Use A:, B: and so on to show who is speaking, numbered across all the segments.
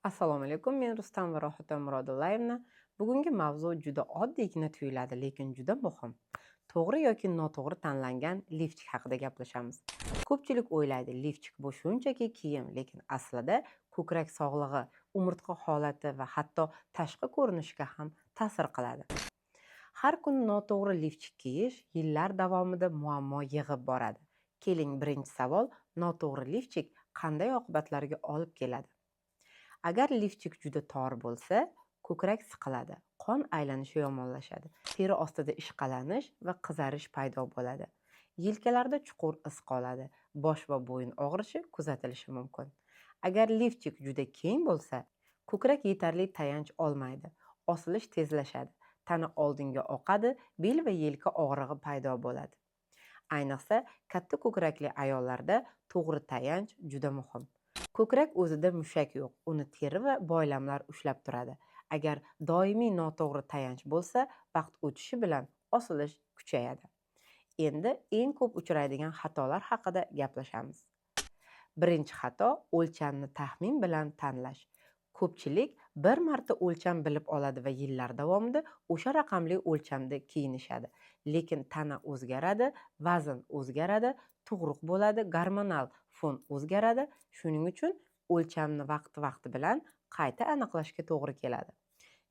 A: Assalomu alaykum, men Rustam va Rohita Murodullaevna. Bugungi mavzu juda oddiygina tuyuladi, lekin juda muhim. To'g'ri yoki noto'g'ri tanlangan lifchik haqida gaplashamiz. Ko'pchilik o'ylaydi, lifchik bu shunchaki kiyim, lekin aslida ko'krak sog'lig'i, umurtqa holati va hatto tashqi ko'rinishga ham ta'sir qiladi. Har kuni noto'g'ri lifchik kiyish yillar davomida muammo yig'ib boradi. Keling, birinchi savol: noto'g'ri lifchik qanday oqibatlarga olib keladi? Agar lifchik juda tor bo'lsa, ko'krak siqiladi, qon aylanishi yomonlashadi, teri ostida ishqalanish va qizarish paydo bo'ladi. Yelkalarda chuqur iz qoladi, bosh va bo'yin og'rishi kuzatilishi mumkin. Agar lifchik juda keng bo'lsa, ko'krak yetarli tayanch olmaydi, osilish tezlashadi, tana oldinga oqadi, bel va yelka og'rig'i paydo bo'ladi. Ayniqsa, katta ko'krakli ayollarda to'g'ri tayanch juda muhim. Ko'krak o'zida mushak yo'q, uni teri va boylamlar ushlab turadi. Agar doimiy noto'g'ri tayanch bo'lsa, vaqt o'tishi bilan osilish kuchayadi. Endi eng ko'p uchraydigan xatolar haqida gaplashamiz. Birinchi xato: o'lchamni taxmin bilan tanlash. Ko'pchilik bir marta o'lcham bilib oladi va yillar davomida o'sha raqamli o'lchamda kiyinishadi. Lekin tana o'zgaradi, vazn o'zgaradi, tug'ruq bo'ladi, gormonal fon o'zgaradi. Shuning uchun o'lchamni vaqti bilan qayta aniqlashga to'g'ri keladi.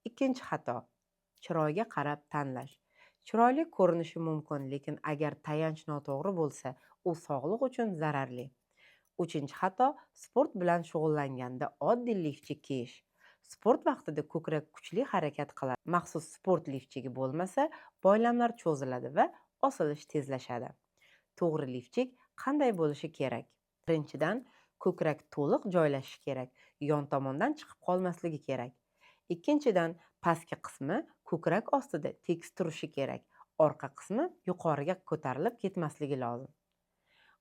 A: Ikkinchi xato: chiroyga qarab tanlash. Chiroyli ko'rinishi mumkin, lekin agar tayanch noto'g'ri bo'lsa, u sog'liq uchun zararli. Uchinchi xato: sport bilan shug'ullanganda oddiy lifchik kiyish. Sport vaqtida ko'krak kuchli harakat qiladi. Maxsus sport lifchigi bo'lmasa, boylamlar cho'ziladi va osilish tezlashadi. To'g'ri lifchik qanday bo'lishi kerak? Birinchidan, ko'krak to'liq joylashishi kerak, yon tomondan chiqib qolmasligi kerak. Ikkinchidan, pastki qismi ko'krak ostida tekis turishi kerak, orqa qismi yuqoriga ko'tarilib ketmasligi lozim.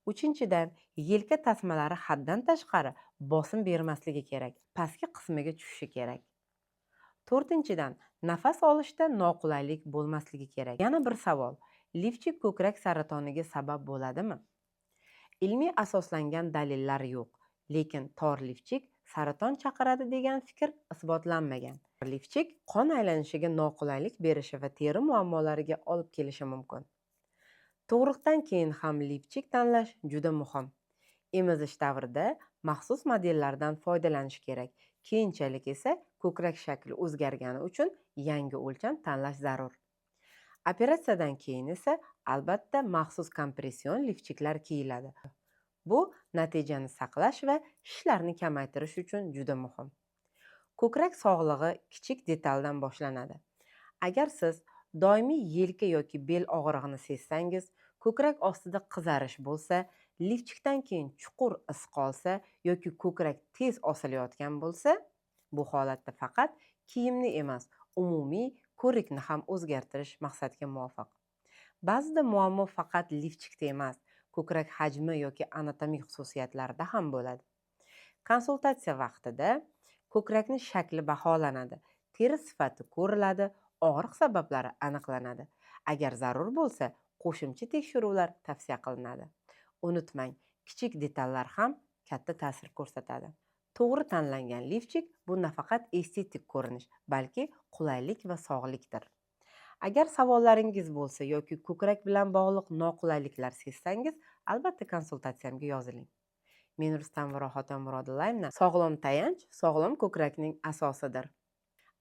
A: Uchinchidan, yelka tasmalari haddan tashqari bosim bermasligi kerak, pastki qismiga tushishi kerak. To'rtinchidan, nafas olishda noqulaylik bo'lmasligi kerak. Yana bir savol: lifchik ko'krak saratoniga sabab bo'ladimi? Ilmiy asoslangan dalillar yo'q, lekin tor lifchik saraton chaqiradi degan fikr isbotlanmagan. Lifchik qon aylanishiga noqulaylik berishi va teri muammolariga olib kelishi mumkin. Tug'ruqdan keyin ham lifchik tanlash juda muhim. Emizish davrida maxsus modellardan foydalanish kerak. Keyinchalik esa ko'krak shakli o'zgargani uchun yangi o'lcham tanlash zarur. Operatsiyadan keyin esa albatta maxsus kompression lifchiklar kiyiladi. Bu natijani saqlash va shishlarni kamaytirish uchun juda muhim. Ko'krak sog'lig'i kichik detaldan boshlanadi. Agar siz doimiy yelka yoki bel og'rig'ini sezsangiz, ko'krak ostida qizarish bo'lsa, lifchikdan keyin chuqur iz qolsa yoki ko'krak tez osilayotgan bo'lsa, bu holatda faqat kiyimni emas, umumiy ko'rikni ham o'zgartirish maqsadga muvofiq. Ba'zida muammo faqat lifchikda emas, ko'krak hajmi yoki anatomik xususiyatlarida ham bo'ladi. Konsultatsiya vaqtida ko'krakning shakli baholanadi, teri sifati ko'riladi, og'riq sabablari aniqlanadi. Agar zarur bo'lsa, qo'shimcha tekshiruvlar tavsiya qilinadi. Unutmang, kichik detallar ham katta ta'sir ko'rsatadi. To'g'ri tanlangan lifchik bu nafaqat estetik ko'rinish, balki qulaylik va sog'likdir. Agar savollaringiz bo'lsa yoki ko'krak bilan bog'liq noqulayliklar sezsangiz, albatta konsultatsiyamga yoziling. Men Rustam va Rohita Murodullayevna. Sog'lom tayanch sog'lom ko'krakning asosidir.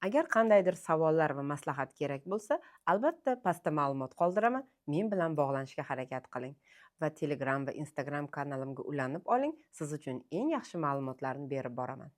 A: Agar qandaydir savollar va maslahat kerak bo'lsa, albatta pastda ma'lumot qoldiraman. Men bilan bog'lanishga harakat qiling va Telegram va Instagram kanalimga ulanib oling. Siz uchun eng yaxshi ma'lumotlarni berib boraman.